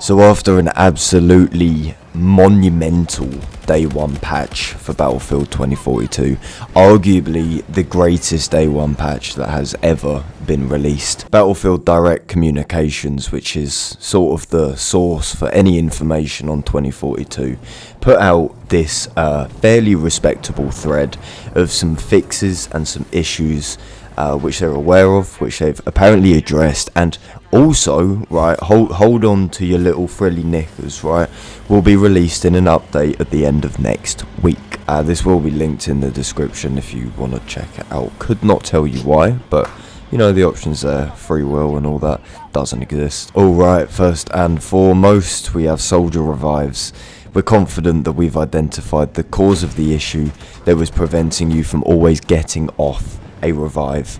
So after an absolutely monumental day one patch for Battlefield 2042, arguably the greatest day one patch that has ever been released, Battlefield Direct Communications, which is sort of the source for any information on 2042, put out this fairly respectable thread of some fixes and some issues which they're aware of, which they've apparently addressed, and also, right, hold on to your little frilly knickers, right, will be released in an update at the end of next week. This will be linked in the description if you want to check it out. Could not tell you why, but you know, the options there, free will and all that, doesn't exist. Alright, first and foremost, we have soldier revives. We're confident that we've identified the cause of the issue that was preventing you from always getting off a revive,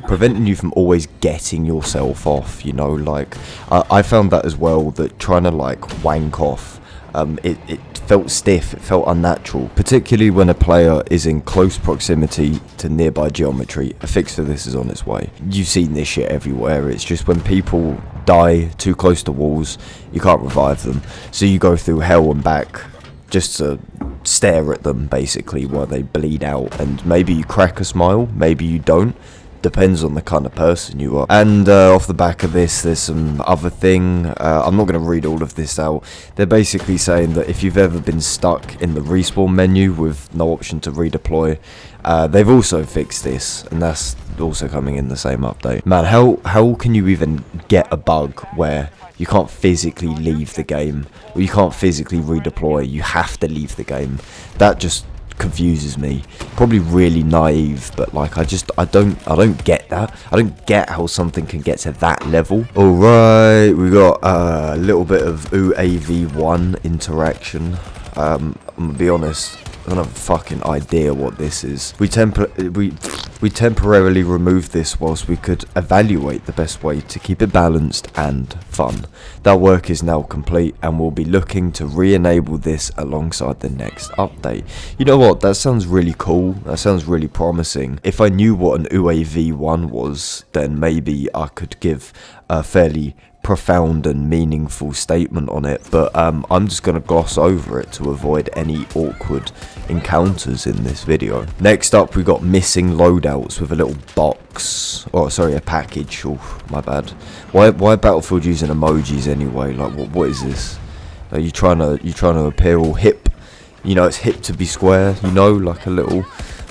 preventing you from always getting yourself off, you know, like, I found that as well, that trying to like wank off, it felt stiff, it felt unnatural, particularly when a player is in close proximity to nearby geometry. A fix for this is on its way. You've seen this shit everywhere. It's just when people die too close to walls, you can't revive them, so you go through hell and back just to stare at them basically while they bleed out, and maybe you crack a smile, maybe you don't, depends on the kind of person you are. And off the back of this, there's some other thing, I'm not going to read all of this out. They're basically saying that if you've ever been stuck in the respawn menu with no option to redeploy, they've also fixed this, and that's also coming in the same update. Man, how can you even get a bug where you can't physically leave the game, or you can't physically redeploy, you have to leave the game? That just confuses me. Probably really naive, but like I don't get that. I don't get how something can get to that level. Alright, we got a little bit of UAV1 interaction. I'm gonna be honest, I don't have a fucking idea what this is. We temporarily removed this whilst we could evaluate the best way to keep it balanced and fun. That work is now complete, and we'll be looking to re-enable this alongside the next update. You know what, that sounds really cool, that sounds really promising. If I knew what an UAV1 was, then maybe I could give a fairly profound and meaningful statement on it, but I'm just going to gloss over it to avoid any awkward encounters in this video. Next up, we got missing loadouts with a little box, oh sorry, a package. Oh my bad. Why Battlefield using emojis anyway? Like what is this? Are you trying to appear all hip? You know, it's hip to be square, you know, like a little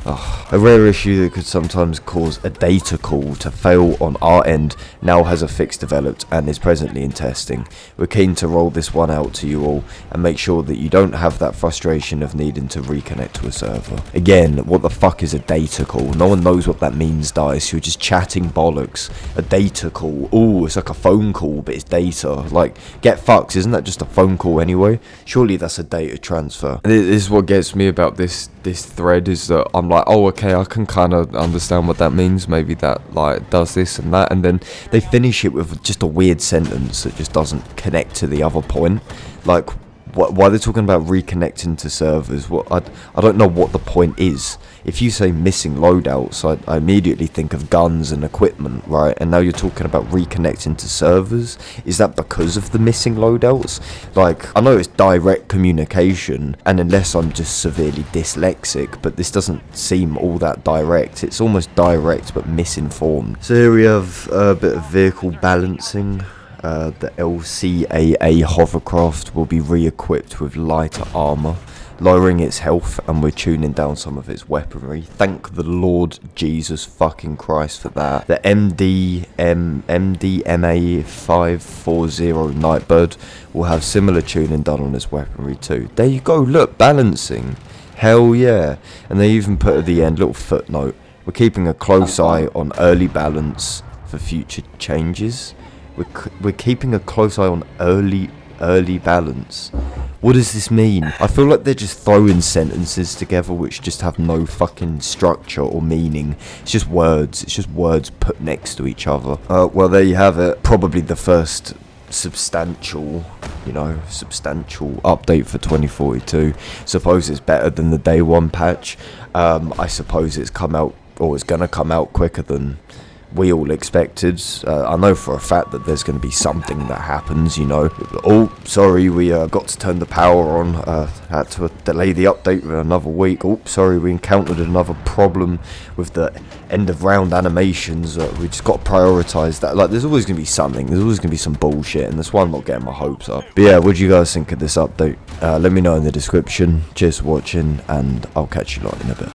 a rare issue that could sometimes cause a data call to fail on our end now has a fix developed and is presently in testing. We're keen to roll this one out to you all and make sure that you don't have that frustration of needing to reconnect to a server. Again, what the fuck is a data call? No one knows what that means, Dice. You're just chatting bollocks. A data call. Ooh, it's like a phone call, but it's data. Like, get fucked. Isn't that just a phone call anyway? Surely that's a data transfer. And this is what gets me about this thread, is that I'm like, oh okay, I can kind of understand what that means, maybe that like does this and that, and then they finish it with just a weird sentence that just doesn't connect to the other point. Like, why they're talking about reconnecting to servers? I don't know what the point is. If you say missing loadouts, I immediately think of guns and equipment, right? And now you're talking about reconnecting to servers. Is that because of the missing loadouts? Like, I know it's direct communication, and unless I'm just severely dyslexic, but this doesn't seem all that direct. It's almost direct but misinformed. So here we have a bit of vehicle balancing. The LCAA hovercraft will be re-equipped with lighter armor, lowering its health, and we're tuning down some of its weaponry. Thank the Lord Jesus fucking Christ for that. The MDMA 540 Nightbird will have similar tuning done on its weaponry too. There you go, look, balancing. Hell yeah. And they even put at the end, little footnote, we're keeping a close eye on early balance for future changes. We're keeping a close eye on early balance. What does this mean? I feel like they're just throwing sentences together which just have no fucking structure or meaning. It's just words. It's just words put next to each other. Well, there you have it. Probably the first substantial update for 2042. Suppose it's better than the day one patch. I suppose it's come out, or it's gonna come out quicker than we all expected. I know for a fact that there's going to be something that happens, you know. Oh, sorry, we got to turn the power on, had to delay the update for another week. Oh, sorry, we encountered another problem with the end of round animations. We just got to prioritise that. Like, there's always going to be something, there's always going to be some bullshit, and that's why I'm not getting my hopes up. But yeah, what do you guys think of this update? Let me know in the description. Cheers for watching, and I'll catch you lot in a bit.